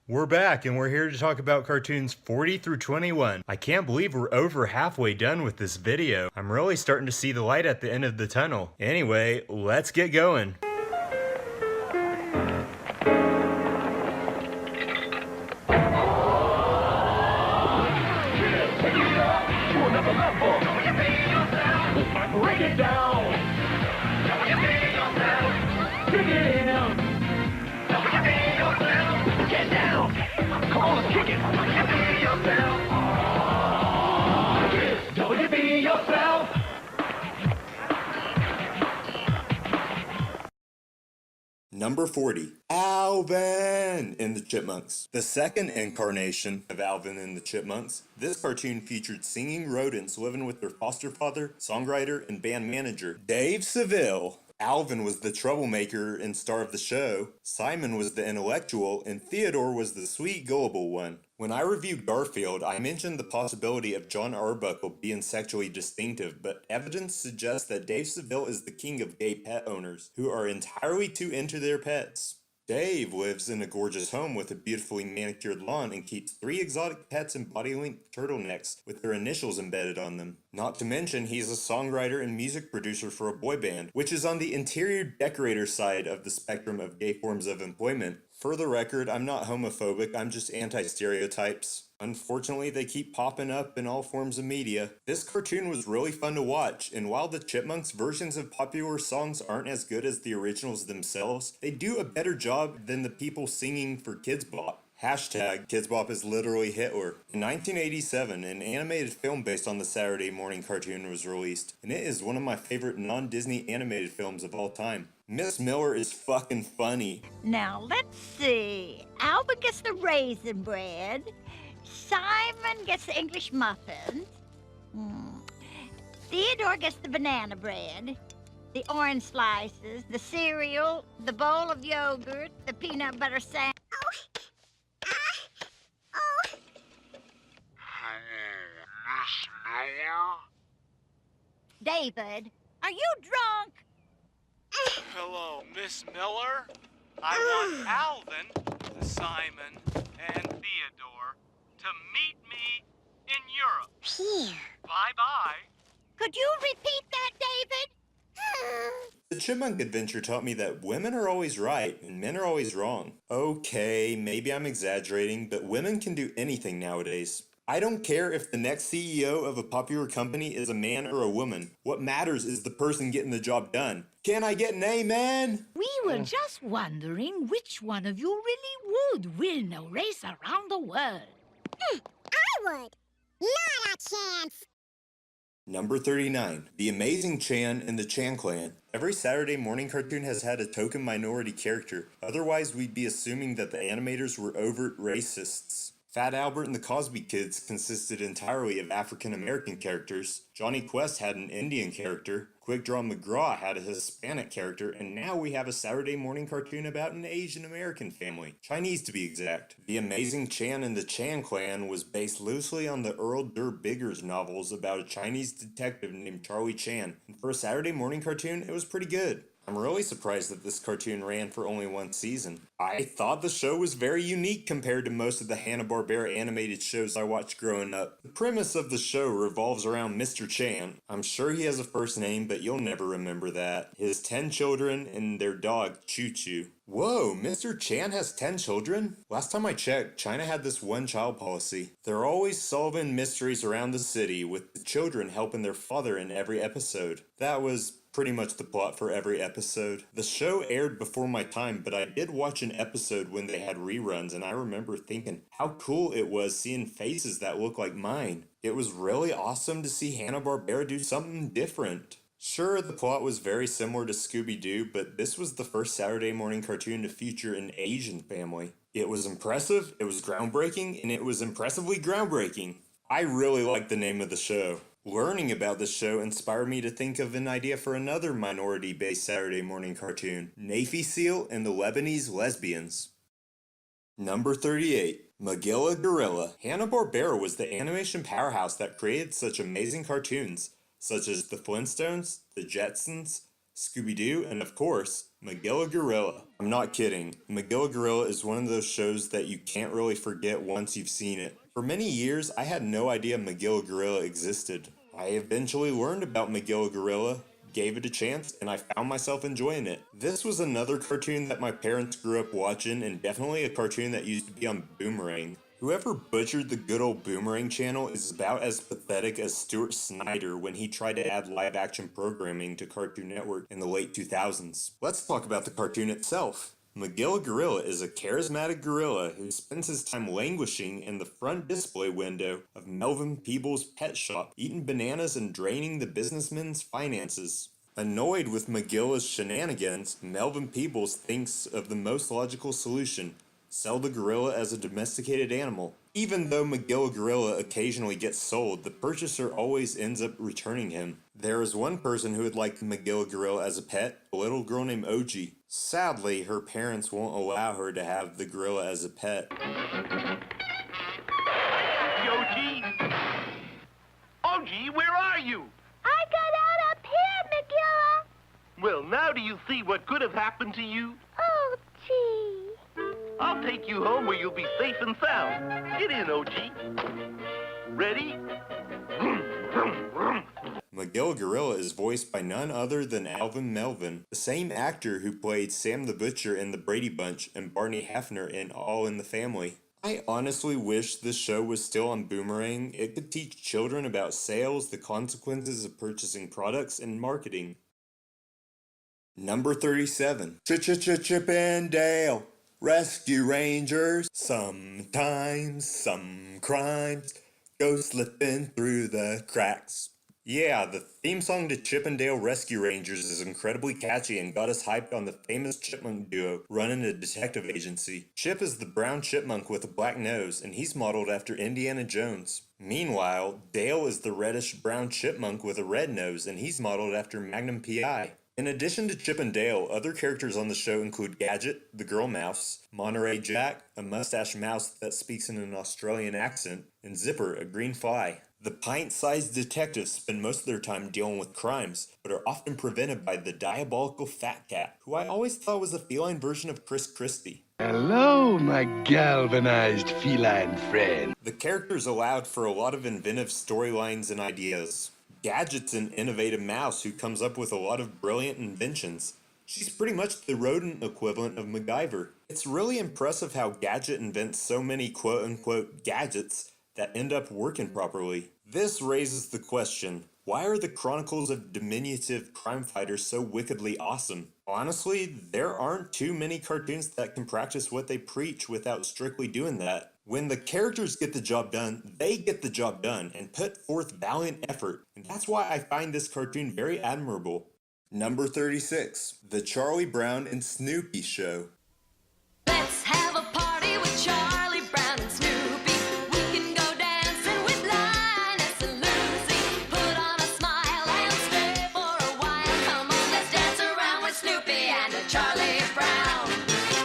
We're back and we're here to talk about cartoons 40 through 21. I can't believe we're over halfway done with this video. I'm really starting to see the light at the end of the tunnel. Anyway, let's get going. Break it down. Kick it in. Get down. Come on, kick it. WB yourself. Number 40, Alvin and the Chipmunks. The second incarnation of Alvin and the Chipmunks, this cartoon featured singing rodents living with their foster father, songwriter, and band manager, Dave Seville. Alvin was the troublemaker and star of the show, Simon was the intellectual, and Theodore was the sweet, gullible one. When I reviewed Garfield, I mentioned the possibility of John Arbuckle being sexually distinctive, but evidence suggests that Dave Seville is the king of gay pet owners, who are entirely too into their pets. Dave lives in a gorgeous home with a beautifully manicured lawn and keeps 3 exotic pets in body-length turtlenecks with their initials embedded on them. Not to mention, he's a songwriter and music producer for a boy band, which is on the interior decorator side of the spectrum of gay forms of employment. For the record, I'm not homophobic, I'm just anti-stereotypes. Unfortunately, they keep popping up in all forms of media. This cartoon was really fun to watch, and while the Chipmunks versions of popular songs aren't as good as the originals themselves, they do a better job than the people singing for Kidz Bop. Hashtag Kidz Bop is literally Hitler. In 1987, an animated film based on the Saturday morning cartoon was released, and it is one of my favorite non-Disney animated films of all time. Miss Miller is fucking funny. Now, let's see. Albert gets the raisin bread. Simon gets the English muffins. Theodore gets the banana bread, the orange slices, the cereal, the bowl of yogurt, the peanut butter sandwich. David, are you drunk? Hello, Miss Miller. I want Alvin, Simon, and Theodore to meet me in Europe. Phew. Bye-bye. Could you repeat that, David? The Chipmunk Adventure taught me that women are always right and men are always wrong. Okay, maybe I'm exaggerating, but women can do anything nowadays. I don't care if the next CEO of a popular company is a man or a woman. What matters is the person getting the job done. Can I get an amen? We were just wondering which one of you really would win a race around the world. I would. Not a chance. Number 39, The Amazing Chan and the Chan Clan. Every Saturday morning cartoon has had a token minority character, otherwise we'd be assuming that the animators were overt racists. Fat Albert and the Cosby Kids consisted entirely of African American characters, Johnny Quest had an Indian character, Quick Draw McGraw had a Hispanic character, and now we have a Saturday morning cartoon about an Asian American family, Chinese to be exact. The Amazing Chan and the Chan Clan was based loosely on the Earl Durr Biggers novels about a Chinese detective named Charlie Chan, and for a Saturday morning cartoon, it was pretty good. I'm really surprised that this cartoon ran for only 1 season. I thought the show was very unique compared to most of the Hanna-Barbera animated shows I watched growing up. The premise of the show revolves around Mr. Chan. I'm sure he has a first name, but you'll never remember that. His 10 children and their dog, Choo Choo. Whoa, Mr. Chan has 10 children? Last time I checked, China had this one-child policy. They're always solving mysteries around the city, with the children helping their father in every episode. That was pretty much the plot for every episode. The show aired before my time, but I did watch an episode when they had reruns, and I remember thinking how cool it was seeing faces that look like mine. It was really awesome to see Hanna-Barbera do something different. Sure, the plot was very similar to Scooby-Doo, but this was the first Saturday morning cartoon to feature an Asian family. It was impressive, it was groundbreaking, and it was impressively groundbreaking. I really liked the name of the show. Learning about this show inspired me to think of an idea for another minority-based Saturday morning cartoon, Navy Seal and the Lebanese Lesbians. Number 38, Magilla Gorilla. Hanna-Barbera was the animation powerhouse that created such amazing cartoons, such as The Flintstones, The Jetsons, Scooby-Doo, and of course, Magilla Gorilla. I'm not kidding. Magilla Gorilla is one of those shows that you can't really forget once you've seen it. For many years, I had no idea Magilla Gorilla existed. I eventually learned about Magilla Gorilla, gave it a chance, and I found myself enjoying it. This was another cartoon that my parents grew up watching, and definitely a cartoon that used to be on Boomerang. Whoever butchered the good old Boomerang channel is about as pathetic as Stuart Snyder when he tried to add live-action programming to Cartoon Network in the late 2000s. Let's talk about the cartoon itself. Magilla Gorilla is a charismatic gorilla who spends his time languishing in the front display window of Melvin Peebles' pet shop, eating bananas and draining the businessman's finances. Annoyed with Magilla's shenanigans, Melvin Peebles thinks of the most logical solution: sell the gorilla as a domesticated animal. Even though Magilla Gorilla occasionally gets sold, the purchaser always ends up returning him. There is one person who would like Magilla Gorilla as a pet, a little girl named Oji. Sadly, her parents won't allow her to have the gorilla as a pet. Yogi! Ogie, where are you? I got out up here, Magilla. Well, now do you see what could have happened to you? Oh, gee. I'll take you home where you'll be safe and sound. Get in, Ogie. Ready? Magilla Gorilla is voiced by none other than Alvin Melvin, the same actor who played Sam the Butcher in The Brady Bunch and Barney Hefner in All in the Family. I honestly wish this show was still on Boomerang. It could teach children about sales, the consequences of purchasing products, and marketing. Number 37. Chip and Dale, Rescue Rangers. Sometimes some crimes go slipping through the cracks. Yeah, the theme song to Chip and Dale Rescue Rangers is incredibly catchy and got us hyped on the famous chipmunk duo running a detective agency. Chip is the brown chipmunk with a black nose, and he's modeled after Indiana Jones. Meanwhile, Dale is the reddish-brown chipmunk with a red nose, and he's modeled after Magnum P.I. In addition to Chip and Dale, other characters on the show include Gadget, the girl mouse, Monterey Jack, a mustache mouse that speaks in an Australian accent, and Zipper, a green fly. The pint-sized detectives spend most of their time dealing with crimes, but are often prevented by the diabolical Fat Cat, who I always thought was a feline version of Chris Christie. Hello, my galvanized feline friend. The characters allowed for a lot of inventive storylines and ideas. Gadget's an innovative mouse who comes up with a lot of brilliant inventions. She's pretty much the rodent equivalent of MacGyver. It's really impressive how Gadget invents so many quote-unquote gadgets that end up working properly. This raises the question, why are the Chronicles of Diminutive Crime Fighters so wickedly awesome? Honestly, there aren't too many cartoons that can practice what they preach without strictly doing that. When the characters get the job done, they get the job done and put forth valiant effort, and that's why I find this cartoon very admirable. Number 36, The Charlie Brown and Snoopy Show. Let's have a party with Charlie Brown and Snoopy. We can go dancing with Linus and Lucy. Put on a smile and stay for a while. Come on, let's dance around with Snoopy and Charlie Brown.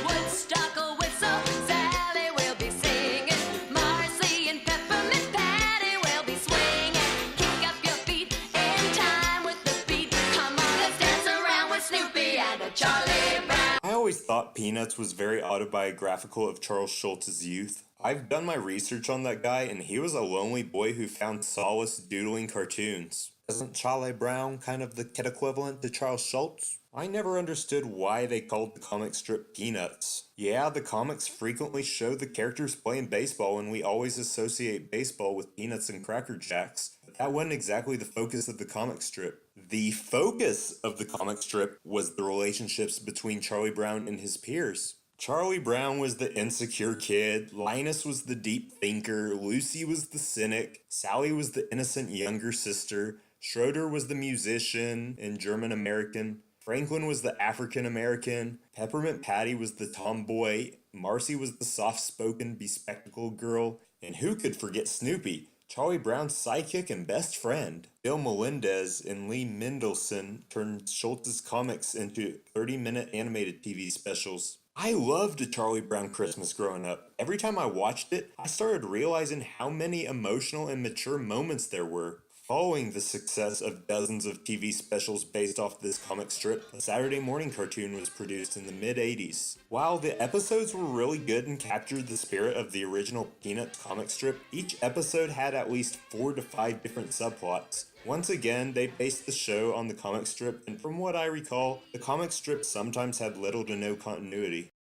Woodstock a whistle, Sally will be singing. Marcy and Peppermint Patty will be swinging. Kick up your feet in time with the beat. Come on, let's dance around with Snoopy and Charlie Brown. I always thought Peanuts was very autobiographical of Charles Schulz's youth. I've done my research on that guy, and he was a lonely boy who found solace doodling cartoons. Isn't Charlie Brown kind of the kid equivalent to Charles Schulz? I never understood why they called the comic strip Peanuts. Yeah, the comics frequently show the characters playing baseball, and we always associate baseball with Peanuts and Cracker Jacks, but that wasn't exactly the focus of the comic strip. The focus of the comic strip was the relationships between Charlie Brown and his peers. Charlie Brown was the insecure kid, Linus was the deep thinker, Lucy was the cynic, Sally was the innocent younger sister, Schroeder was the musician and German-American, Franklin was the African-American, Peppermint Patty was the tomboy, Marcy was the soft-spoken, bespectacled girl, and who could forget Snoopy, Charlie Brown's sidekick and best friend? Bill Melendez and Lee Mendelson turned Schulz's comics into 30-minute animated TV specials. I loved A Charlie Brown Christmas growing up. Every time I watched it, I started realizing how many emotional and mature moments there were. Following the success of dozens of TV specials based off this comic strip, a Saturday morning cartoon was produced in the mid-80s. While the episodes were really good and captured the spirit of the original Peanuts comic strip, each episode had at least 4 to 5 different subplots. Once again, they based the show on the comic strip, and from what I recall, the comic strip sometimes had little to no continuity.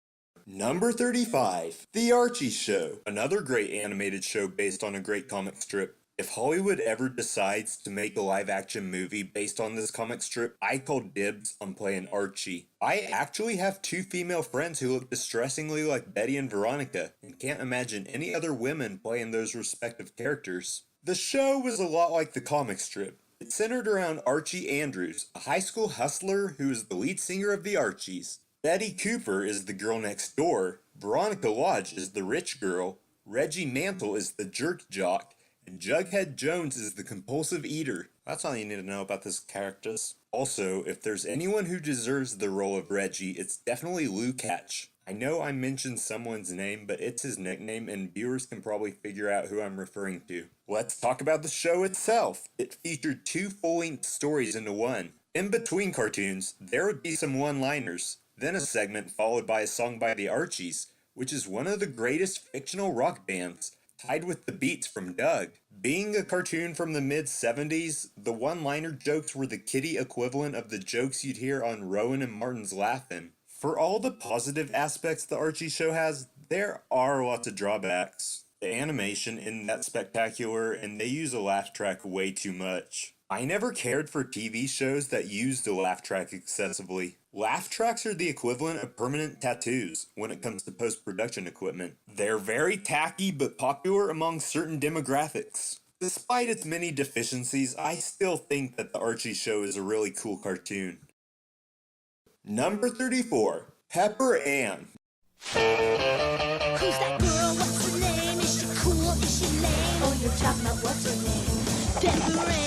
Number 35, The Archie Show, another great animated show based on a great comic strip. If Hollywood ever decides to make a live-action movie based on this comic strip, I call dibs on playing Archie. I actually have 2 female friends who look distressingly like Betty and Veronica, and can't imagine any other women playing those respective characters. The show was a lot like the comic strip. It centered around Archie Andrews, a high school hustler who is the lead singer of the Archies. Betty Cooper is the girl next door, Veronica Lodge is the rich girl, Reggie Mantle is the jerk jock, and Jughead Jones is the compulsive eater. That's all you need to know about this characters. Also, if there's anyone who deserves the role of Reggie, it's definitely Lou Catch. I know I mentioned someone's name, but it's his nickname and viewers can probably figure out who I'm referring to. Let's talk about the show itself. It featured 2 full-length stories into one. In between cartoons, there would be some one-liners, then a segment followed by a song by the Archies, which is one of the greatest fictional rock bands, tied with the beats from Doug. Being a cartoon from the mid-70s, the one-liner jokes were the kiddie equivalent of the jokes you'd hear on Rowan and Martin's Laugh-In. For all the positive aspects the Archie show has, there are lots of drawbacks. The animation isn't that spectacular, and they use a laugh track way too much. I never cared for TV shows that used the laugh track excessively. Laugh tracks are the equivalent of permanent tattoos when it comes to post-production equipment. They're very tacky but popular among certain demographics. Despite its many deficiencies, I still think that the Archie show is a really cool cartoon. Number 34, Pepper Ann. Who's that girl? What's her name? Is she cool? Is she lame? Oh, you're talking about what's her name? Pepper Ann.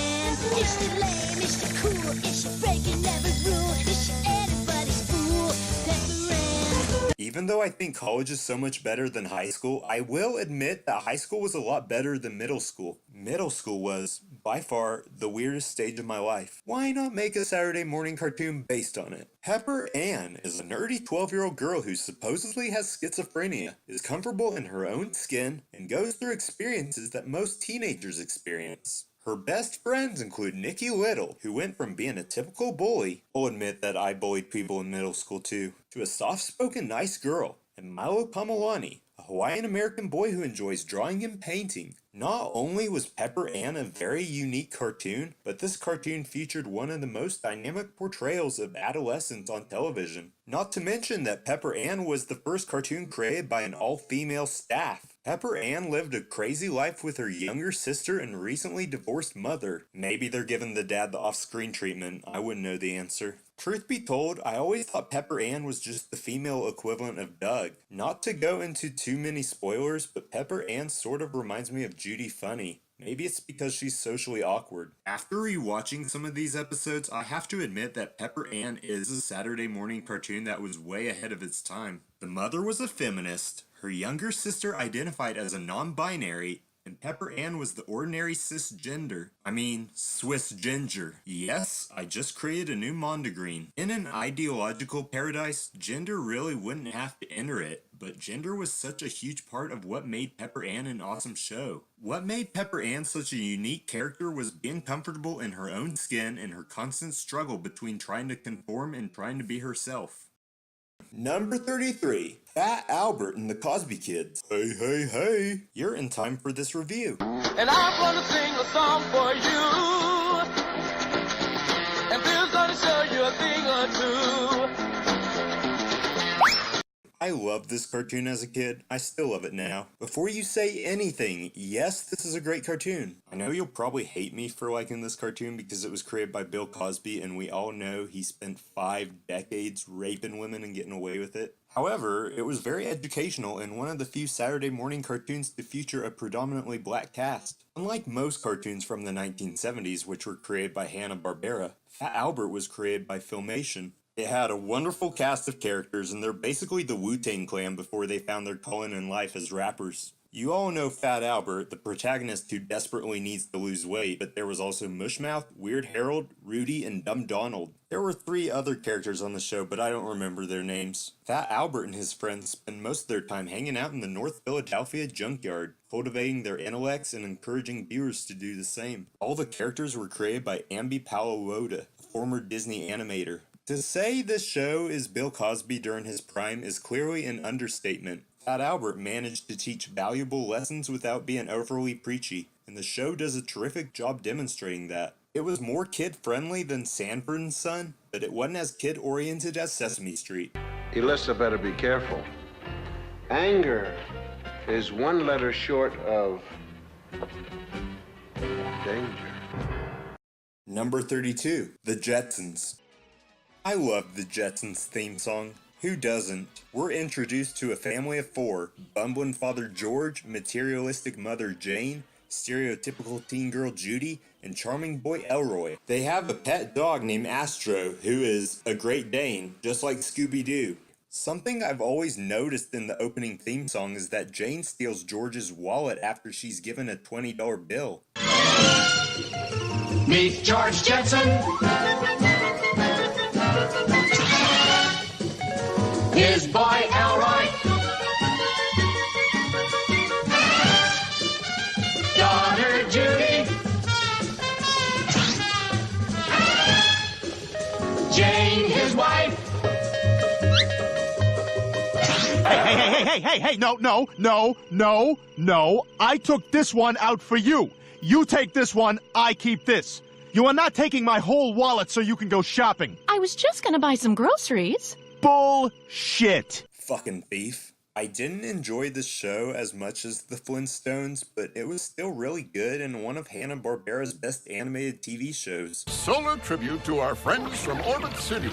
Is she lame? Is she cool? Is she breaking every rule? Is she anybody's fool? Pepper Ann. Even though I think college is so much better than high school, I will admit that high school was a lot better than middle school. Middle school was, by far, the weirdest stage of my life. Why not make a Saturday morning cartoon based on it? Pepper Ann is a nerdy 12-year-old girl who supposedly has schizophrenia, is comfortable in her own skin, and goes through experiences that most teenagers experience. Her best friends include Nikki Little, who went from being a typical bully, I'll admit that I bullied people in middle school too, to a soft-spoken nice girl, and Milo Kamalani, a Hawaiian-American boy who enjoys drawing and painting. Not only was Pepper Ann a very unique cartoon, but this cartoon featured one of the most dynamic portrayals of adolescence on television. Not to mention that Pepper Ann was the first cartoon created by an all-female staff. Pepper Ann lived a crazy life with her younger sister and recently divorced mother. Maybe they're giving the dad the off-screen treatment, I wouldn't know the answer. Truth be told, I always thought Pepper Ann was just the female equivalent of Doug. Not to go into too many spoilers, but Pepper Ann sort of reminds me of Judy Funny. Maybe it's because she's socially awkward. After rewatching some of these episodes, I have to admit that Pepper Ann is a Saturday morning cartoon that was way ahead of its time. The mother was a feminist, her younger sister identified as a non-binary, and Pepper Ann was the ordinary cisgender. Swiss ginger. Yes, I just created a new mondegreen. In an ideological paradise, gender really wouldn't have to enter it, but gender was such a huge part of what made Pepper Ann an awesome show. What made Pepper Ann such a unique character was being comfortable in her own skin and her constant struggle between trying to conform and trying to be herself. Number 33, Fat Albert and the Cosby Kids. Hey, hey, hey, you're in time for this review. And I'm gonna sing a song for you, and Bill's gonna show you a thing or two. I loved this cartoon as a kid. I still love it now. Before you say anything, yes, this is a great cartoon. I know you'll probably hate me for liking this cartoon because it was created by Bill Cosby, and we all know he spent 5 decades raping women and getting away with it. However, it was very educational and one of the few Saturday morning cartoons to feature a predominantly black cast. Unlike most cartoons from the 1970s, which were created by Hanna-Barbera, Fat Albert was created by Filmation. It had a wonderful cast of characters, and they're basically the Wu-Tang Clan before they found their calling in life as rappers. You all know Fat Albert, the protagonist who desperately needs to lose weight, but there was also Mushmouth, Weird Harold, Rudy, and Dumb Donald. There were 3 other characters on the show, but I don't remember their names. Fat Albert and his friends spend most of their time hanging out in the North Philadelphia junkyard, cultivating their intellects and encouraging viewers to do the same. All the characters were created by Ambi Palawoda, a former Disney animator. To say this show is Bill Cosby during his prime is clearly an understatement. Fat Albert managed to teach valuable lessons without being overly preachy, and the show does a terrific job demonstrating that. It was more kid-friendly than Sanford and Son, but it wasn't as kid-oriented as Sesame Street. Elissa better be careful. Anger is 1 letter short of danger. Number 32, The Jetsons. I love the Jetsons theme song. Who doesn't? We're introduced to a family of 4, bumbling father George, materialistic mother Jane, stereotypical teen girl Judy, and charming boy Elroy. They have a pet dog named Astro, who is a Great Dane, just like Scooby-Doo. Something I've always noticed in the opening theme song is that Jane steals George's wallet after she's given a $20 bill. Meet George Jetson. His boy Elroy. Daughter Judy. Jane, his wife. Hey, no. I took this one out for you. You take this one, I keep this. You are not taking my whole wallet so you can go shopping. I was just gonna buy some groceries. Bullshit. Fucking thief. I didn't enjoy the show as much as the Flintstones, but it was still really good and one of Hanna-Barbera's best animated TV shows. Solar tribute to our friends from Orbit City.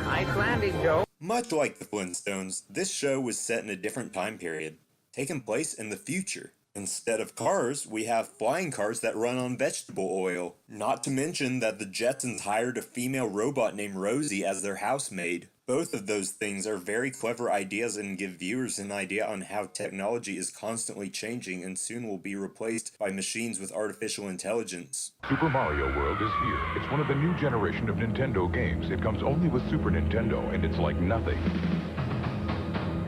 Nice landing, Joe. Much like the Flintstones, this show was set in a different time period, taking place in the future. Instead of cars, we have flying cars that run on vegetable oil. Not to mention that the Jetsons hired a female robot named Rosie as their housemaid. Both of those things are very clever ideas and give viewers an idea on how technology is constantly changing and soon will be replaced by machines with artificial intelligence. Super Mario World is here. It's one of the new generation of Nintendo games. It comes only with Super Nintendo, and it's like nothing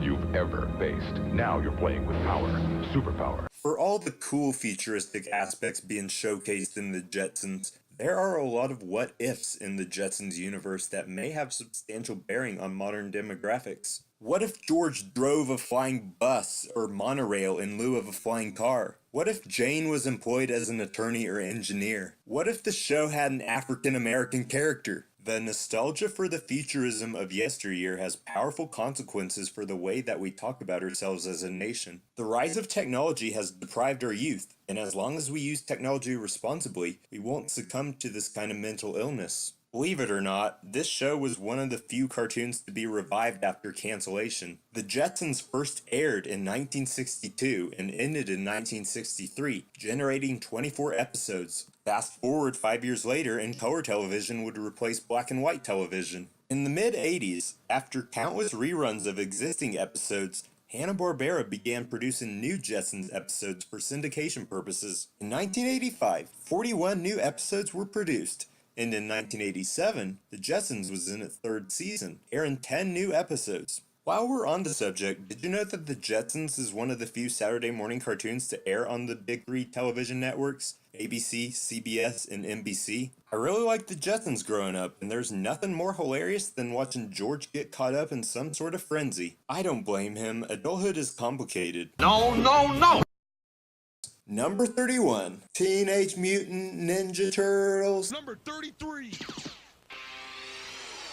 you've ever faced. Now you're playing with power. Superpower. For all the cool futuristic aspects being showcased in the Jetsons, there are a lot of what-ifs in the Jetsons universe that may have substantial bearing on modern demographics. What if George drove a flying bus or monorail in lieu of a flying car? What if Jane was employed as an attorney or engineer? What if the show had an African-American character? The nostalgia for the futurism of yesteryear has powerful consequences for the way that we talk about ourselves as a nation. The rise of technology has deprived our youth, and as long as we use technology responsibly, we won't succumb to this kind of mental illness. Believe it or not, this show was one of the few cartoons to be revived after cancellation. The Jetsons first aired in 1962 and ended in 1963, generating 24 episodes. Fast forward 5 years later and color television would replace black and white television. In the mid-80s, after countless reruns of existing episodes, Hanna-Barbera began producing new Jetsons episodes for syndication purposes. In 1985, 41 new episodes were produced. And in 1987, The Jetsons was in its 3rd season, airing 10 new episodes. While we're on the subject, did you know that The Jetsons is one of the few Saturday morning cartoons to air on the big 3 television networks, ABC, CBS, and NBC? I really liked The Jetsons growing up, and there's nothing more hilarious than watching George get caught up in some sort of frenzy. I don't blame him, adulthood is complicated. No! Number 31, Teenage Mutant Ninja Turtles. Number 33.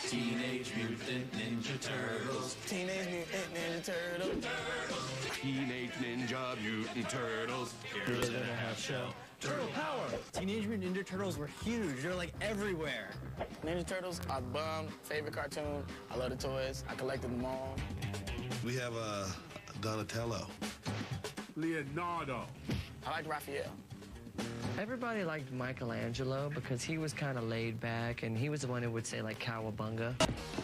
Teenage Mutant Ninja Turtles. Teenage Mutant Ninja Turtles. Teenage Ninja Mutant Turtles. Heroes in a half shell. Turtle power! Teenage Mutant Ninja Turtles were huge. They're like everywhere. Ninja Turtles are bum. Favorite cartoon. I love the toys. I collected them all. We have Donatello. Leonardo. I like Raphael. Everybody liked Michelangelo because he was kind of laid back and he was the one who would say like cowabunga.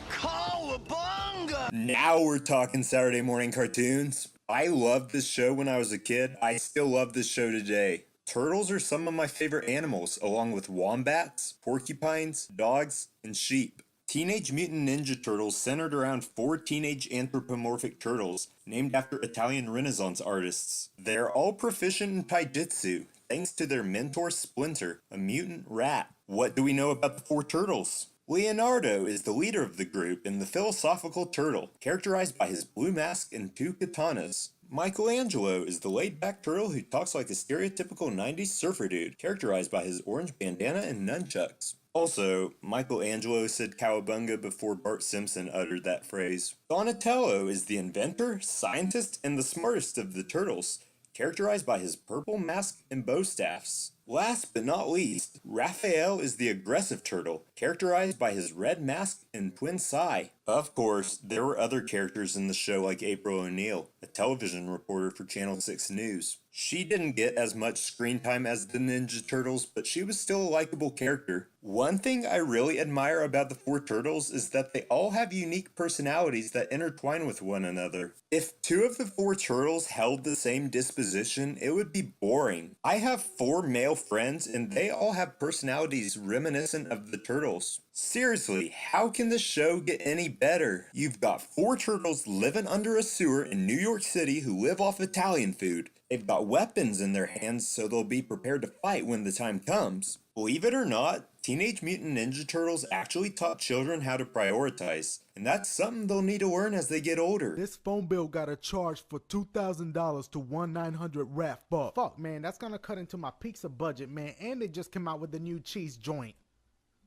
Cowabunga! Now we're talking Saturday morning cartoons. I loved this show when I was a kid. I still love this show today. Turtles are some of my favorite animals, along with wombats, porcupines, dogs, and sheep. Teenage Mutant Ninja Turtles centered around 4 teenage anthropomorphic turtles named after Italian Renaissance artists. They're all proficient in taijutsu, thanks to their mentor Splinter, a mutant rat. What do we know about the 4 turtles? Leonardo is the leader of the group and the philosophical turtle, characterized by his blue mask and 2 katanas. Michelangelo is the laid-back turtle who talks like a stereotypical 90s surfer dude, characterized by his orange bandana and nunchucks. Also, Michelangelo said cowabunga before Bart Simpson uttered that phrase. Donatello is the inventor, scientist, and the smartest of the turtles, characterized by his purple mask and bow staffs. Last but not least, Raphael is the aggressive turtle, characterized by his red mask and twin sai. Of course, there were other characters in the show like April O'Neil, a television reporter for Channel 6 News. She didn't get as much screen time as the Ninja Turtles, but she was still a likable character. One thing I really admire about the 4 turtles is that they all have unique personalities that intertwine with one another. If 2 of the 4 turtles held the same disposition, it would be boring. I have 4 male friends and they all have personalities reminiscent of the turtles. Seriously, how can this show get any better? You've got 4 turtles living under a sewer in New York City who live off Italian food. They've got weapons in their hands so they'll be prepared to fight when the time comes. Believe it or not, Teenage Mutant Ninja Turtles actually taught children how to prioritize, and that's something they'll need to learn as they get older. This phone bill got a charge for $2,000 to 1-900-RAF-FUCK. Fuck, man, that's gonna cut into my pizza budget, man, and they just came out with a new cheese joint.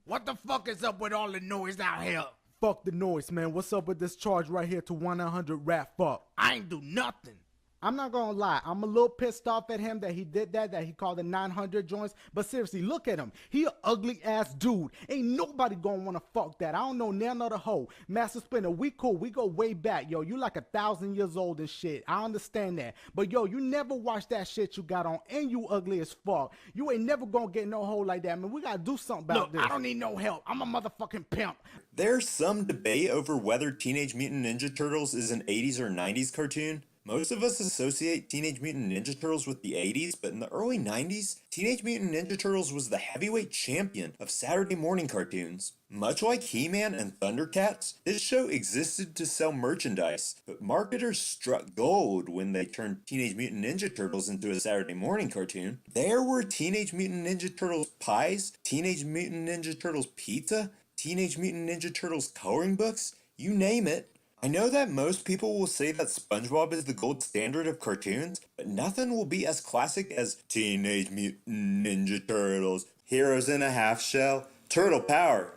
What the fuck is up with all the noise out here? Fuck the noise, man. What's up with this charge right here to 1-900-RAF-FUCK? I ain't do nothing. I'm not gonna lie, I'm a little pissed off at him that he did that he called the 900 joints, but seriously, look at him. He a ugly ass dude. Ain't nobody gonna wanna fuck that. I don't know none of the hoe. Master Splinter, we cool, we go way back, yo. You like 1,000 years old and shit. I understand that. But yo, you never watch that shit you got on, and you ugly as fuck. You ain't never gonna get no hoe like that, man. We gotta do something about this. I don't need no help. I'm a motherfucking pimp. There's some debate over whether Teenage Mutant Ninja Turtles is an 80s or 90s cartoon. Most of us associate Teenage Mutant Ninja Turtles with the 80s, but in the early 90s, Teenage Mutant Ninja Turtles was the heavyweight champion of Saturday morning cartoons. Much like He-Man and Thundercats, this show existed to sell merchandise, but marketers struck gold when they turned Teenage Mutant Ninja Turtles into a Saturday morning cartoon. There were Teenage Mutant Ninja Turtles pies, Teenage Mutant Ninja Turtles pizza, Teenage Mutant Ninja Turtles coloring books, you name it. I know that most people will say that SpongeBob is the gold standard of cartoons, but nothing will be as classic as Teenage Mutant Ninja Turtles, Heroes in a Half Shell, Turtle Power.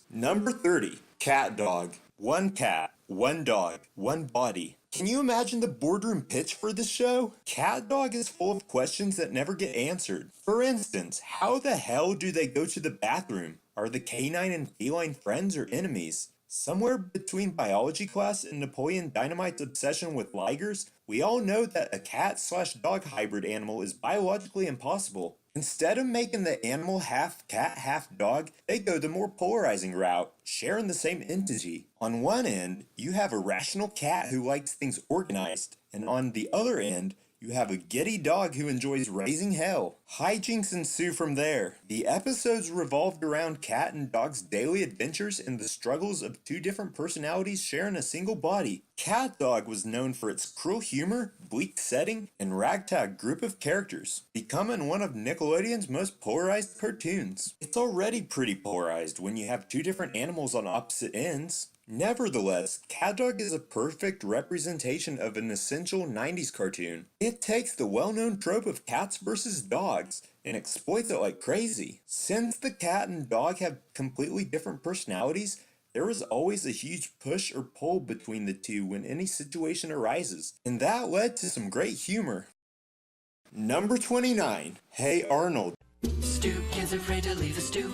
Number 30, Cat Dog. 1 cat, 1 dog, 1 body. Can you imagine the boardroom pitch for this show? Cat Dog is full of questions that never get answered. For instance, how the hell do they go to the bathroom? Are the canine and feline friends or enemies? Somewhere between biology class and Napoleon Dynamite's obsession with ligers, we all know that a cat/dog hybrid animal is biologically impossible. Instead of making the animal half cat, half dog, they go the more polarizing route, sharing the same entity. On one end, you have a rational cat who likes things organized, and on the other end, you have a giddy dog who enjoys raising hell. Hijinks ensue from there. The episodes revolved around Cat and Dog's daily adventures and the struggles of 2 different personalities sharing a single body. Cat Dog was known for its cruel humor, bleak setting, and ragtag group of characters, becoming one of Nickelodeon's most polarized cartoons. It's already pretty polarized when you have 2 different animals on opposite ends. Nevertheless, Cat Dog is a perfect representation of an essential 90s cartoon. It takes the well-known trope of cats versus dogs and exploits it like crazy. Since the cat and dog have completely different personalities, there is always a huge push or pull between the 2 when any situation arises, and that led to some great humor. Number 29, Hey Arnold. Stoop kids afraid to leave the stoop.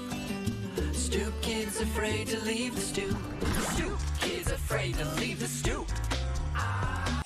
Stoop kids afraid to leave the stoop. Stoop kids afraid to leave the stoop.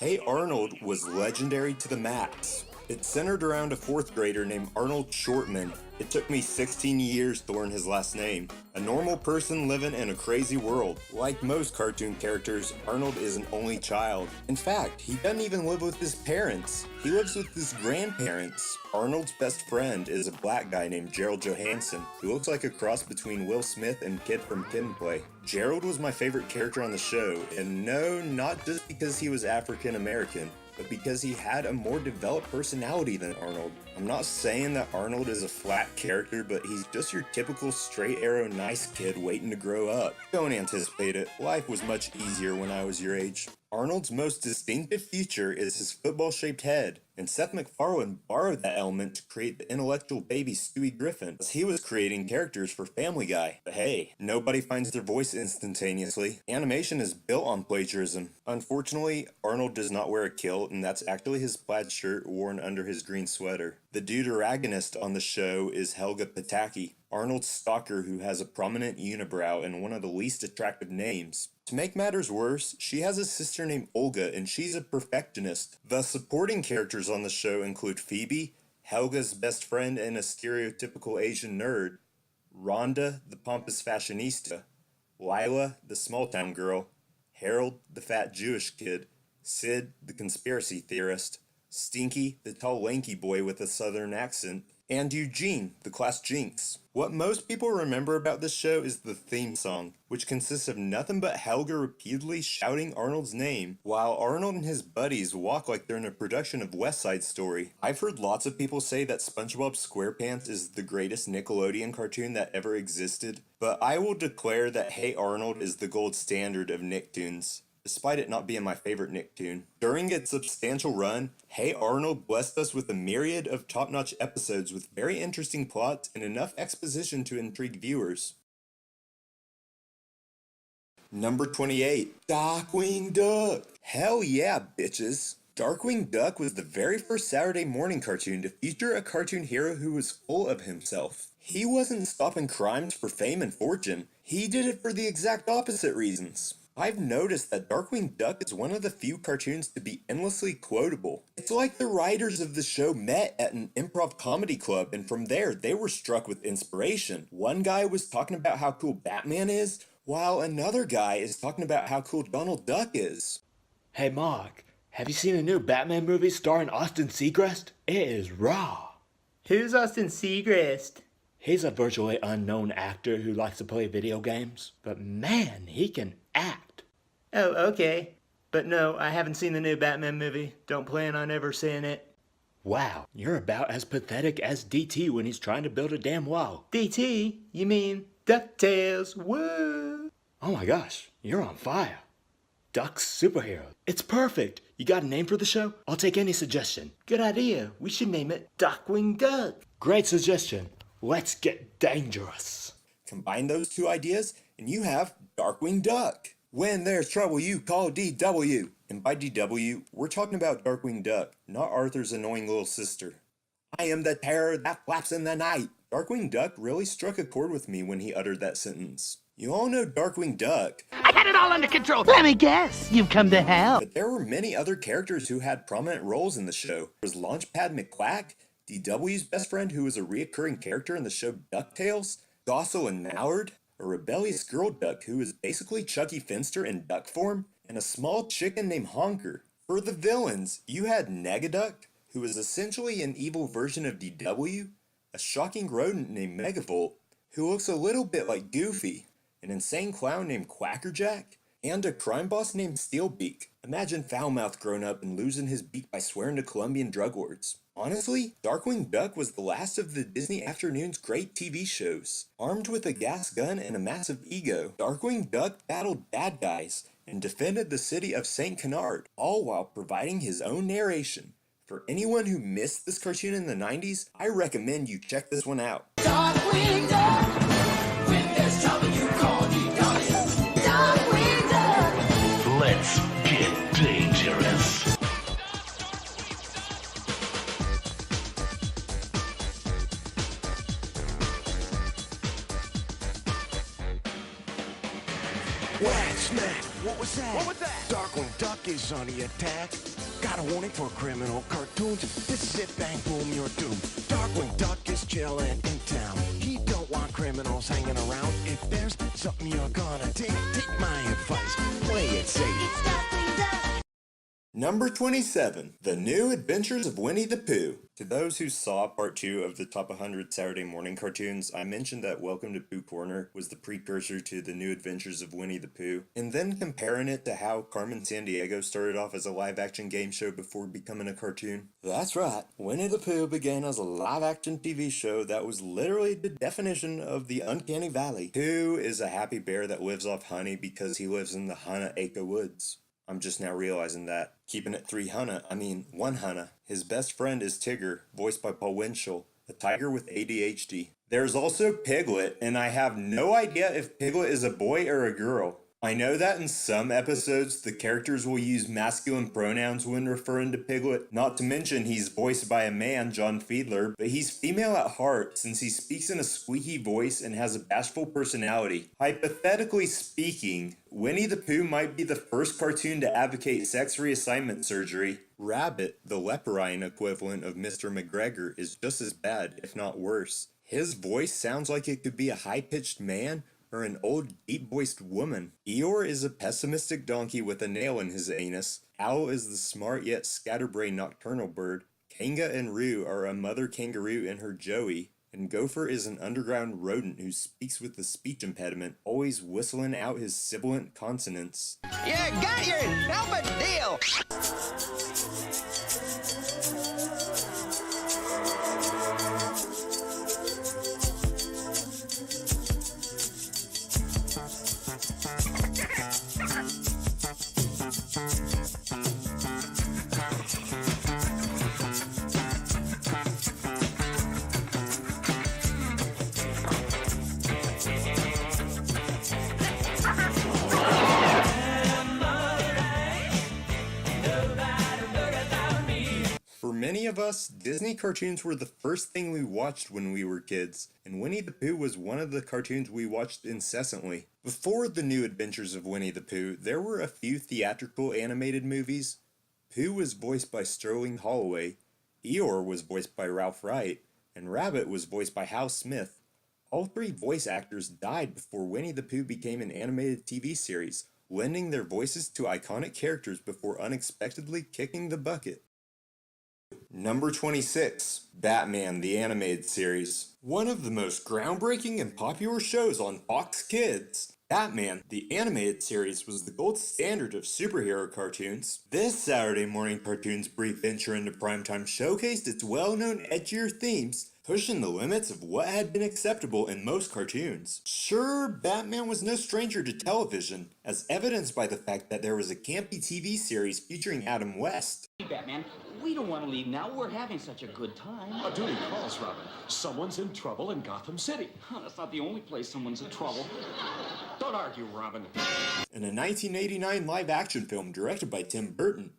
Hey Arnold was legendary to the max. It's centered around a 4th grader named Arnold Shortman. It took me 16 years to learn his last name. A normal person living in a crazy world. Like most cartoon characters, Arnold is an only child. In fact, he doesn't even live with his parents. He lives with his grandparents. Arnold's best friend is a black guy named Gerald Johansson, who looks like a cross between Will Smith and Kid from Kid and Play. Gerald was my favorite character on the show, and no, not just because he was African American, but because he had a more developed personality than Arnold. I'm not saying that Arnold is a flat character, but he's just your typical straight arrow nice kid waiting to grow up. Don't anticipate it. Life was much easier when I was your age. Arnold's most distinctive feature is his football-shaped head, and Seth MacFarlane borrowed that element to create the intellectual baby Stewie Griffin, as he was creating characters for Family Guy. But hey, nobody finds their voice instantaneously. Animation is built on plagiarism. Unfortunately, Arnold does not wear a kilt, and that's actually his plaid shirt worn under his green sweater. The deuteragonist on the show is Helga Pataki, Arnold's stalker who has a prominent unibrow and one of the least attractive names. To make matters worse, she has a sister named Olga, and she's a perfectionist. The supporting characters on the show include Phoebe, Helga's best friend and a stereotypical Asian nerd, Rhonda, the pompous fashionista, Lila, the small-town girl, Harold, the fat Jewish kid, Sid, the conspiracy theorist, Stinky, the tall lanky boy with a southern accent, and Eugene, the class jinx. What most people remember about this show is the theme song, which consists of nothing but Helga repeatedly shouting Arnold's name, while Arnold and his buddies walk like they're in a production of West Side Story. I've heard lots of people say that SpongeBob SquarePants is the greatest Nickelodeon cartoon that ever existed, but I will declare that Hey Arnold is the gold standard of Nicktoons, despite it not being my favorite Nicktoon. During its substantial run, Hey Arnold blessed us with a myriad of top-notch episodes with very interesting plots and enough exposition to intrigue viewers. Number 28, Darkwing Duck. Hell yeah, bitches. Darkwing Duck was the very first Saturday morning cartoon to feature a cartoon hero who was full of himself. He wasn't stopping crimes for fame and fortune. He did it for the exact opposite reasons. I've noticed that Darkwing Duck is one of the few cartoons to be endlessly quotable. It's like the writers of the show met at an improv comedy club, and from there they were struck with inspiration. One guy was talking about how cool Batman is, while another guy is talking about how cool Donald Duck is. Hey Mark, have you seen the new Batman movie starring Austin Seacrest? It is raw. Who's Austin Seacrest? He's a virtually unknown actor who likes to play video games, but man, he can act. Oh, okay. But no, I haven't seen the new Batman movie. Don't plan on ever seeing it. Wow, you're about as pathetic as DT when he's trying to build a damn wall. DT? You mean DuckTales? Woo! Oh my gosh, you're on fire. Duck's superhero. It's perfect. You got a name for the show? I'll take any suggestion. Good idea. We should name it Darkwing Duck. Great suggestion. Let's get dangerous. Combine those two ideas and you have Darkwing Duck. When there's trouble, you call DW. And by DW, we're talking about Darkwing Duck, not Arthur's annoying little sister. I am the terror that flaps in the night. Darkwing Duck really struck a chord with me when he uttered that sentence. You all know Darkwing Duck. I had it all under control. Let me guess, you've come to help. But there were many other characters who had prominent roles in the show. There was Launchpad McQuack, DW's best friend who was a reoccurring character in the show DuckTales, Gossel and Mallard, a rebellious girl duck who is basically Chucky Finster in duck form, and a small chicken named Honker. For the villains, you had Negaduck, who is essentially an evil version of DW, a shocking rodent named Megavolt, who looks a little bit like Goofy, an insane clown named Quackerjack, and a crime boss named Steelbeak. Imagine Foulmouth grown up and losing his beak by swearing to Colombian drug lords. Honestly, Darkwing Duck was the last of the Disney Afternoon's great TV shows. Armed with a gas gun and a massive ego, Darkwing Duck battled bad guys and defended the city of St. Canard, all while providing his own narration. For anyone who missed this cartoon in the 90s, I recommend you check this one out. Darkwing Duck. When there's trouble, you call DW. Darkwing Duck. Let's get dangerous. Whack smack, what was that? What was that? Darkwing Duck is on the attack. Got a warning for criminal cartoons. This is it, bang, boom, you're doomed. Darkwing Duck is chillin' in town. He don't want criminals hanging around. If there's something you're gonna take my advice. Play it safe. Number 27, The New Adventures of Winnie the Pooh. To those who saw part 2 of the Top 100 Saturday morning cartoons, I mentioned that Welcome to Pooh Corner was the precursor to The New Adventures of Winnie the Pooh, and then comparing it to how Carmen Sandiego started off as a live-action game show before becoming a cartoon. That's right, Winnie the Pooh began as a live-action TV show that was literally the definition of the uncanny valley. Pooh is a happy bear that lives off honey because he lives in the Hana Acre woods. I'm just now realizing that. Keeping it 1 Hana. His best friend is Tigger, voiced by Paul Winchell, a tiger with ADHD. There's also Piglet, and I have no idea if Piglet is a boy or a girl. I know that in some episodes, the characters will use masculine pronouns when referring to Piglet, not to mention he's voiced by a man, John Fiedler, but he's female at heart since he speaks in a squeaky voice and has a bashful personality. Hypothetically speaking, Winnie the Pooh might be the first cartoon to advocate sex reassignment surgery. Rabbit, the leporine equivalent of Mr. McGregor, is just as bad, if not worse. His voice sounds like it could be a high-pitched man or an old, deep-voiced woman. Eeyore is a pessimistic donkey with a nail in his anus. Owl is the smart yet scatterbrained nocturnal bird. Kanga and Roo are a mother kangaroo and her joey. And Gopher is an underground rodent who speaks with a speech impediment, always whistling out his sibilant consonants. You got yourself a deal! For many of us, Disney cartoons were the first thing we watched when we were kids, and Winnie the Pooh was one of the cartoons we watched incessantly. Before The New Adventures of Winnie the Pooh, there were a few theatrical animated movies. Pooh was voiced by Sterling Holloway, Eeyore was voiced by Ralph Wright, and Rabbit was voiced by Hal Smith. All three voice actors died before Winnie the Pooh became an animated TV series, lending their voices to iconic characters before unexpectedly kicking the bucket. Number 26, Batman the Animated Series. One of the most groundbreaking and popular shows on Fox Kids. Batman the Animated Series was the gold standard of superhero cartoons. This Saturday morning cartoon's brief venture into primetime showcased its well-known edgier themes, pushing the limits of what had been acceptable in most cartoons. Sure, Batman was no stranger to television, as evidenced by the fact that there was a campy TV series featuring Adam West. Hey, Batman, we don't want to leave now. We're having such a good time. A duty calls, Robin. Someone's in trouble in Gotham City. That's not the only place someone's in trouble. Don't argue, Robin. In a 1989 live-action film directed by Tim Burton.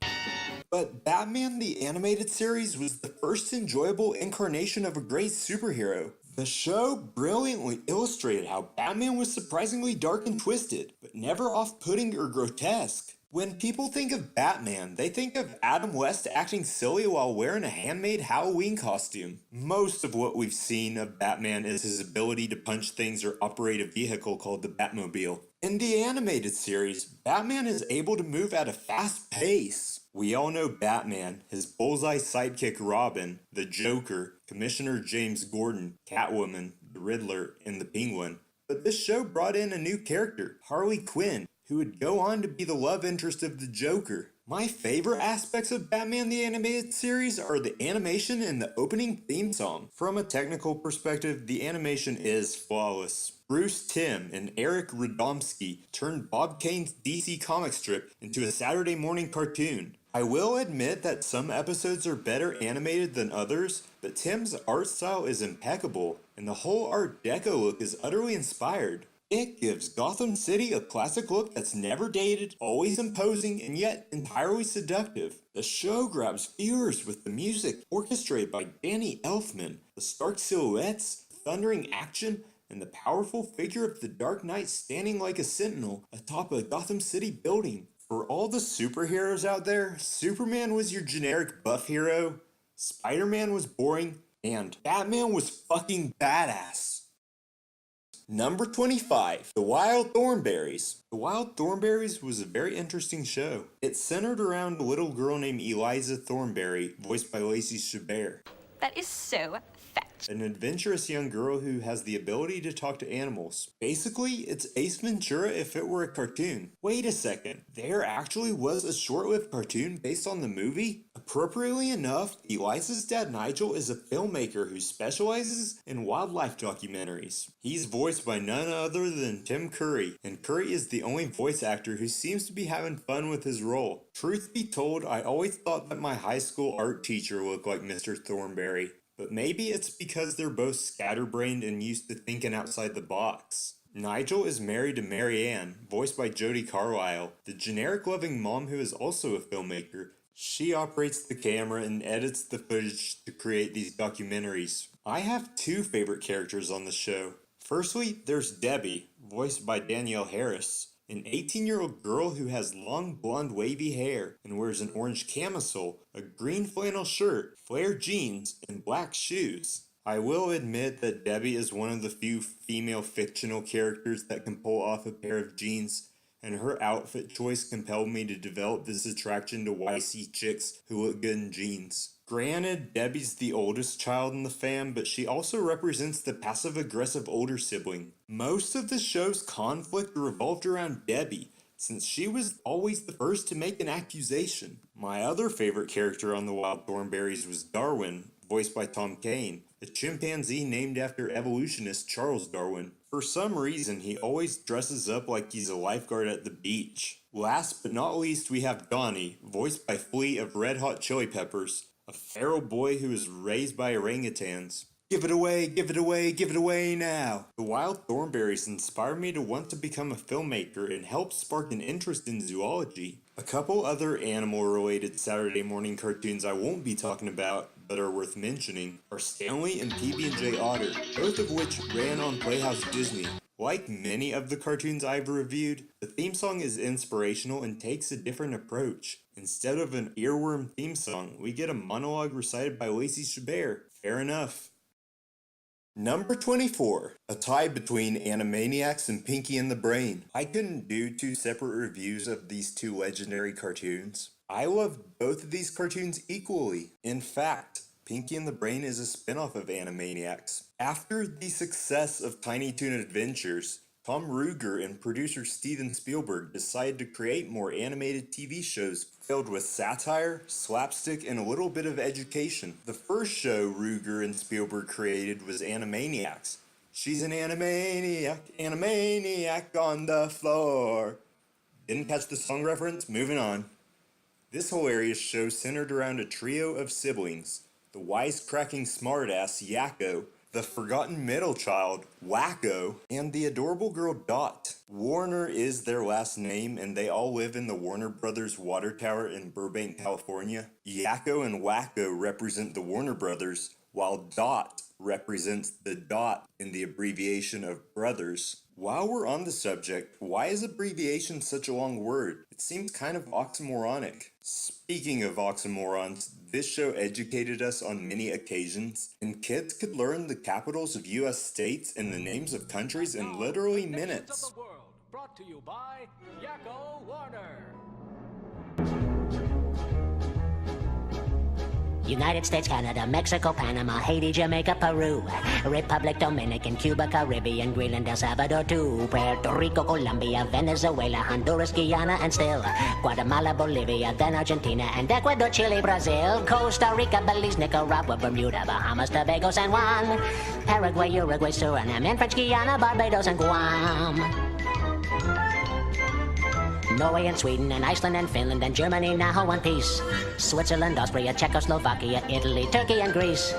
But Batman the Animated Series was the first enjoyable incarnation of a great superhero. The show brilliantly illustrated how Batman was surprisingly dark and twisted, but never off-putting or grotesque. When people think of Batman, they think of Adam West acting silly while wearing a handmade Halloween costume. Most of what we've seen of Batman is his ability to punch things or operate a vehicle called the Batmobile. In the animated series, Batman is able to move at a fast pace. We all know Batman, his bullseye sidekick Robin, the Joker, Commissioner James Gordon, Catwoman, the Riddler, and the Penguin. But this show brought in a new character, Harley Quinn, who would go on to be the love interest of the Joker. My favorite aspects of Batman the Animated Series are the animation and the opening theme song. From a technical perspective, the animation is flawless. Bruce Timm and Eric Radomski turned Bob Kane's DC comic strip into a Saturday morning cartoon. I will admit that some episodes are better animated than others, but Timm's art style is impeccable, and the whole Art Deco look is utterly inspired. It gives Gotham City a classic look that's never dated, always imposing, and yet entirely seductive. The show grabs viewers with the music orchestrated by Danny Elfman, the stark silhouettes, thundering action, and the powerful figure of the Dark Knight standing like a sentinel atop a Gotham City building. For all the superheroes out there, Superman was your generic buff hero, Spider-Man was boring, and Batman was fucking badass. Number 25, The Wild Thornberrys. The Wild Thornberrys was a very interesting show. It centered around a little girl named Eliza Thornberry, voiced by Lacey Chabert. That is so fat. An adventurous young girl who has the ability to talk to animals. Basically, it's Ace Ventura if it were a cartoon. Wait a second, there actually was a short-lived cartoon based on the movie? Appropriately enough, Eliza's dad Nigel is a filmmaker who specializes in wildlife documentaries. He's voiced by none other than Tim Curry, and Curry is the only voice actor who seems to be having fun with his role. Truth be told, I always thought that my high school art teacher looked like Mr. Thornberry. But maybe it's because they're both scatterbrained and used to thinking outside the box. Nigel is married to Mary Ann, voiced by Jodie Carlisle, the generic-loving mom who is also a filmmaker. She operates the camera and edits the footage to create these documentaries. I have two favorite characters on the show. Firstly, there's Debbie, voiced by Danielle Harris, an 18-year-old girl who has long blonde wavy hair and wears an orange camisole, a green flannel shirt, flare jeans, and black shoes. I will admit that Debbie is one of the few female fictional characters that can pull off a pair of jeans, and her outfit choice compelled me to develop this attraction to YC chicks who look good in jeans. Granted, Debbie's the oldest child in the fam, but she also represents the passive-aggressive older sibling. Most of the show's conflict revolved around Debbie, since she was always the first to make an accusation. My other favorite character on the Wild Thornberrys was Darwin, voiced by Tom Kane, a chimpanzee named after evolutionist Charles Darwin. For some reason, he always dresses up like he's a lifeguard at the beach. Last but not least, we have Donnie, voiced by Flea of Red Hot Chili Peppers, a feral boy who is raised by orangutans. Give it away, give it away, give it away now! The Wild Thornberrys inspired me to want to become a filmmaker and helped spark an interest in zoology. A couple other animal-related Saturday morning cartoons I won't be talking about, but are worth mentioning, are Stanley and PB&J Otter, both of which ran on Playhouse Disney. Like many of the cartoons I've reviewed, the theme song is inspirational and takes a different approach. Instead of an earworm theme song, we get a monologue recited by Lacey Chabert. Fair enough. Number 24, a tie between Animaniacs and Pinky and the Brain. I couldn't do two separate reviews of these two legendary cartoons. I loved both of these cartoons equally. In fact, Pinky and the Brain is a spin-off of Animaniacs. After the success of Tiny Toon Adventures, Tom Ruegger and producer Steven Spielberg decided to create more animated TV shows filled with satire, slapstick, and a little bit of education. The first show Ruegger and Spielberg created was Animaniacs. She's an animaniac, animaniac on the floor. Didn't catch the song reference? Moving on. This hilarious show centered around a trio of siblings: the wisecracking smartass Yakko, the forgotten middle child, Wacko, and the adorable girl Dot. Warner is their last name, and they all live in the Warner Brothers water tower in Burbank, California. Yakko and Wacko represent the Warner Brothers, while Dot represents the dot in the abbreviation of brothers. While we're on the subject, why is abbreviation such a long word? It seems kind of oxymoronic. Speaking of oxymorons, this show educated us on many occasions, and kids could learn the capitals of US states and the names of countries in literally minutes. Brought to you by Yakko Warner. United States, Canada, Mexico, Panama, Haiti, Jamaica, Peru, Republic Dominican, Cuba, Caribbean, Greenland, El Salvador, too, Puerto Rico, Colombia, Venezuela, Honduras, Guyana, and still Guatemala, Bolivia, then Argentina, and Ecuador, Chile, Brazil, Costa Rica, Belize, Nicaragua, Bermuda, Bahamas, Tobago, San Juan, Paraguay, Uruguay, Suriname, and French Guiana, Barbados, and Guam. Norway and Sweden and Iceland and Finland and Germany now one piece. Switzerland, Austria, Czechoslovakia, Italy, Turkey and Greece.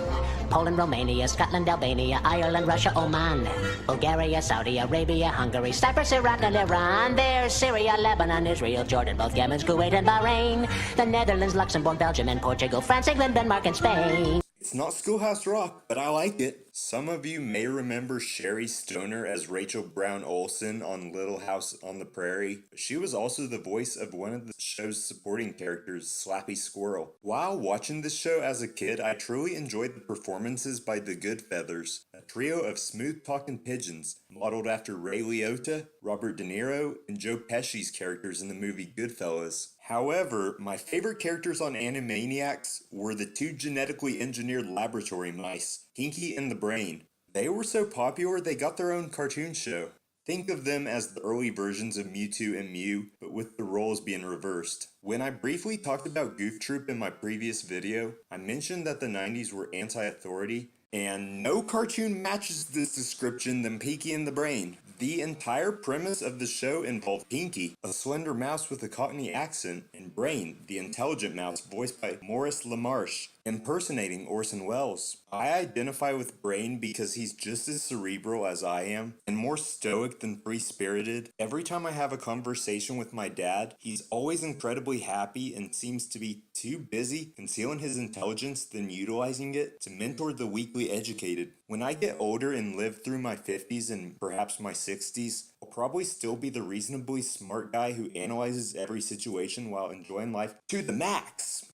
Poland, Romania, Scotland, Albania, Ireland, Russia, Oman. Bulgaria, Saudi Arabia, Hungary, Cyprus, Iraq and Iran. There's Syria, Lebanon, Israel, Jordan, both Yemen, Kuwait and Bahrain. The Netherlands, Luxembourg, Belgium and Portugal, France, England, Denmark and Spain. It's not Schoolhouse Rock, but I like it. Some of you may remember Sherry Stoner as Rachel Brown Olsen on Little House on the Prairie. She was also the voice of one of the show's supporting characters, Slappy Squirrel. While watching this show as a kid, I truly enjoyed the performances by the Goodfeathers, a trio of smooth-talking pigeons, modeled after Ray Liotta, Robert De Niro, and Joe Pesci's characters in the movie Goodfellas. However, my favorite characters on Animaniacs were the two genetically engineered laboratory mice, Pinky and the Brain. They were so popular they got their own cartoon show. Think of them as the early versions of Mewtwo and Mew, but with the roles being reversed. When I briefly talked about Goof Troop in my previous video, I mentioned that the 90s were anti-authority, and no cartoon matches this description than Pinky and the Brain. The entire premise of the show involved Pinky, a slender mouse with a Cockney accent, and Brain, the intelligent mouse voiced by Maurice LaMarche, impersonating Orson Welles. I identify with Brain because he's just as cerebral as I am, and more stoic than free-spirited. Every time I have a conversation with my dad, he's always incredibly happy and seems to be too busy concealing his intelligence than utilizing it to mentor the weakly educated. When I get older and live through my 50s and perhaps my 60s, I'll probably still be the reasonably smart guy who analyzes every situation while enjoying life to the max.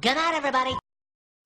Good night, everybody.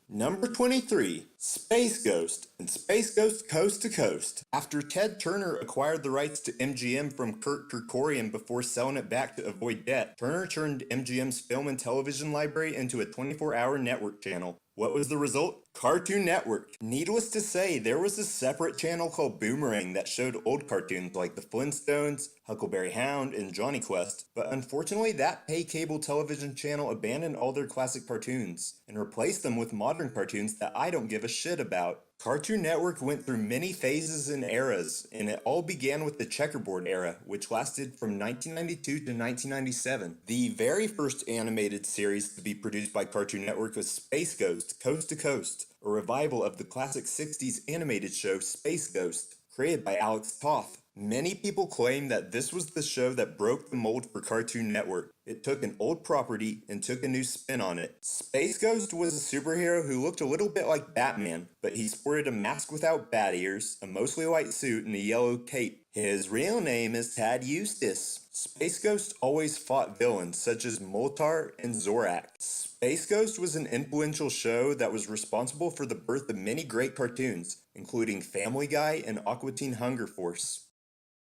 Number 23, Space Ghost, and Space Ghost Coast to Coast. After Ted Turner acquired the rights to MGM from Kurt Kerkorian before selling it back to avoid debt, Turner turned MGM's film and television library into a 24-hour network channel. What was the result? Cartoon Network. Needless to say, there was a separate channel called Boomerang that showed old cartoons like The Flintstones, Huckleberry Hound, and Johnny Quest, but unfortunately that pay cable television channel abandoned all their classic cartoons and replaced them with modern cartoons that I don't give a shit about. Cartoon Network went through many phases and eras, and it all began with the checkerboard era, which lasted from 1992 to 1997. The very first animated series to be produced by Cartoon Network was Space Ghost Coast to Coast, a revival of the classic 60s animated show Space Ghost, created by Alex Toth. Many people claim that this was the show that broke the mold for Cartoon Network. It took an old property and took a new spin on it. Space Ghost was a superhero who looked a little bit like Batman, but he sported a mask without bat ears, a mostly white suit, and a yellow cape. His real name is Tad Eustace. Space Ghost always fought villains such as Moltar and Zorak. Space Ghost was an influential show that was responsible for the birth of many great cartoons, including Family Guy and Aqua Teen Hunger Force.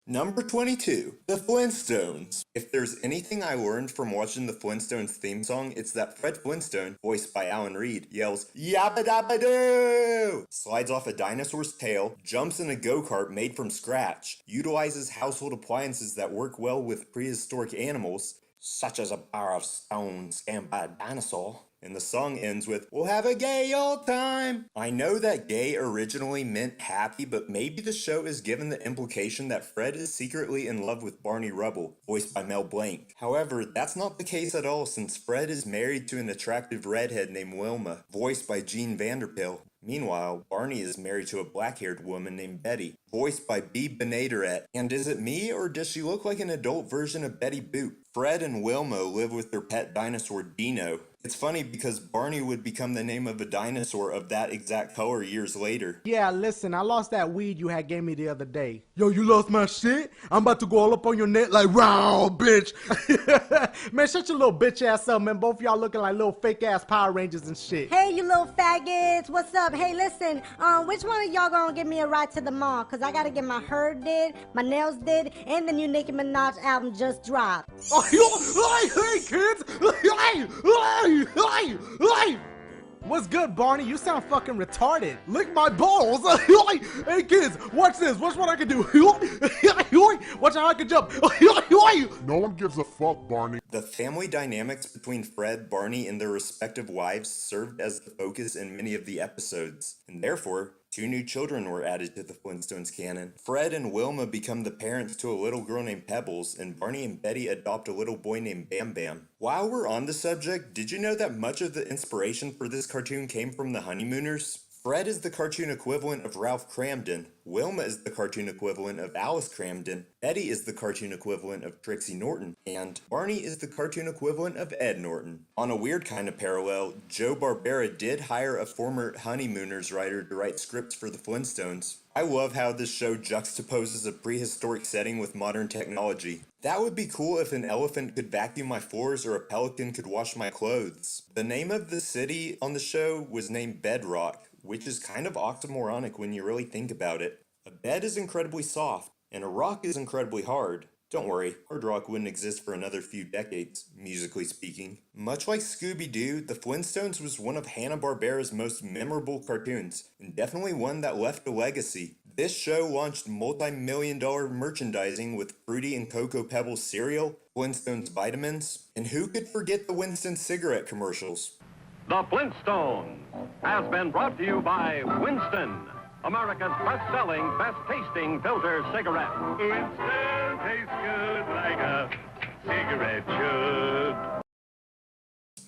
Number 22, The Flintstones. If there's anything I learned from watching the Flintstones theme song, it's that Fred Flintstone, voiced by Alan Reed, yells, "Yabba dabba doo!" Slides off a dinosaur's tail, jumps in a go-kart made from scratch, utilizes household appliances that work well with prehistoric animals, such as a bar of stone scanned by a dinosaur. And the song ends with, "We'll have a gay old time." I know that gay originally meant happy, but maybe the show is given the implication that Fred is secretly in love with Barney Rubble, voiced by Mel Blanc. However, that's not the case at all, since Fred is married to an attractive redhead named Wilma, voiced by Jean Vanderpil. Meanwhile, Barney is married to a black-haired woman named Betty, voiced by Bea Benaderet. And is it me, or does she look like an adult version of Betty Boop? Fred and Wilma live with their pet dinosaur Dino. It's funny because Barney would become the name of a dinosaur of that exact color years later. Yeah, listen, I lost that weed you had gave me the other day. Yo, you lost my shit? I'm about to go all up on your neck like, "Wow, bitch." Man, shut your little bitch ass up, man. Both y'all looking like little fake ass Power Rangers and shit. Hey, you little faggots, what's up? Hey, listen, which one of y'all gonna give me a ride to the mall? Cause I gotta get my hair did, my nails did, and the new Nicki Minaj album just dropped. Hey, kids! What's good, Barney? You sound fucking retarded. Lick my balls! Hey, kids, watch this. Watch what I can do. Watch how I can jump. No one gives a fuck, Barney. The family dynamics between Fred, Barney, and their respective wives served as the focus in many of the episodes, and therefore, 2 new children were added to the Flintstones canon. Fred and Wilma become the parents to a little girl named Pebbles, and Barney and Betty adopt a little boy named Bam Bam. While we're on the subject, did you know that much of the inspiration for this cartoon came from the Honeymooners? Fred is the cartoon equivalent of Ralph Cramden, Wilma is the cartoon equivalent of Alice Cramden, Eddie is the cartoon equivalent of Trixie Norton, and Barney is the cartoon equivalent of Ed Norton. On a weird kind of parallel, Joe Barbera did hire a former Honeymooners writer to write scripts for the Flintstones. I love how this show juxtaposes a prehistoric setting with modern technology. That would be cool if an elephant could vacuum my floors or a pelican could wash my clothes. The name of the city on the show was named Bedrock, which is kind of oxymoronic when you really think about it. A bed is incredibly soft, and a rock is incredibly hard. Don't worry, hard rock wouldn't exist for another few decades, musically speaking. Much like Scooby-Doo, The Flintstones was one of Hanna-Barbera's most memorable cartoons, and definitely one that left a legacy. This show launched multi-million-dollar merchandising with Fruity and Cocoa Pebbles cereal, Flintstones vitamins, and who could forget the Winston cigarette commercials? The Flintstones has been brought to you by Winston, America's best-selling, best-tasting filter cigarette. Winston tastes good like a cigarette should.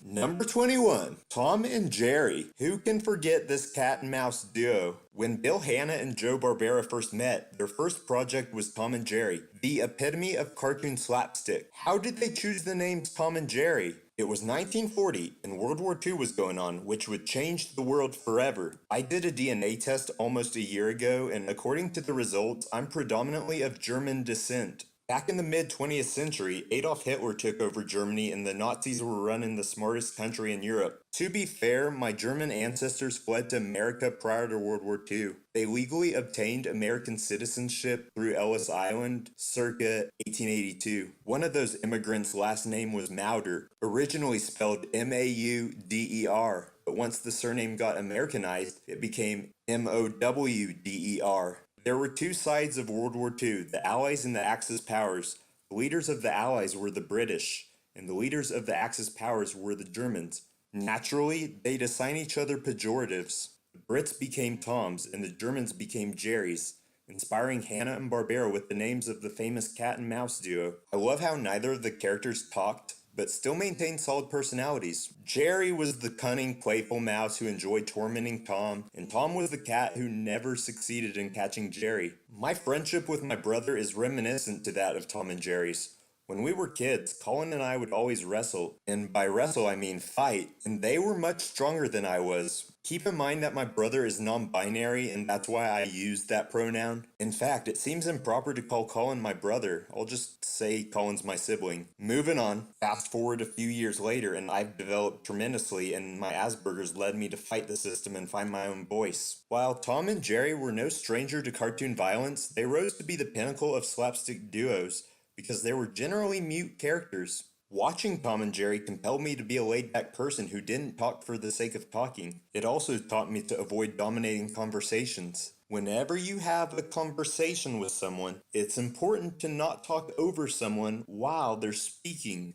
Number 21, Tom and Jerry. Who can forget this cat and mouse duo? When Bill Hanna and Joe Barbera first met, their first project was Tom and Jerry, the epitome of cartoon slapstick. How did they choose the names Tom and Jerry? It was 1940, and World War II was going on, which would change the world forever. I did a DNA test almost a year ago, and according to the results, I'm predominantly of German descent. Back in the mid-20th century, Adolf Hitler took over Germany and the Nazis were running the smartest country in Europe. To be fair, my German ancestors fled to America prior to World War II. They legally obtained American citizenship through Ellis Island circa 1882. One of those immigrants' last name was Mauder, originally spelled M-A-U-D-E-R, but once the surname got Americanized, it became M-O-W-D-E-R. There were two sides of World War II, the Allies and the Axis powers. The leaders of the Allies were the British, and the leaders of the Axis powers were the Germans. Naturally, they'd assign each other pejoratives. The Brits became Toms, and the Germans became Jerrys, inspiring Hanna and Barbera with the names of the famous cat and mouse duo. I love how neither of the characters talked, but still maintained solid personalities. Jerry was the cunning, playful mouse who enjoyed tormenting Tom, and Tom was the cat who never succeeded in catching Jerry. My friendship with my brother is reminiscent to that of Tom and Jerry's. When we were kids, Colin and I would always wrestle, and by wrestle I mean fight, and they were much stronger than I was. Keep in mind that my brother is non-binary, and that's why I use that pronoun. In fact, it seems improper to call Colin my brother. I'll just say Colin's my sibling. Moving on, fast forward a few years later, and I've developed tremendously, and my Asperger's led me to fight the system and find my own voice. While Tom and Jerry were no stranger to cartoon violence, they rose to be the pinnacle of slapstick duos, because they were generally mute characters. Watching Tom and Jerry compelled me to be a laid-back person who didn't talk for the sake of talking. It also taught me to avoid dominating conversations. Whenever you have a conversation with someone, it's important to not talk over someone while they're speaking.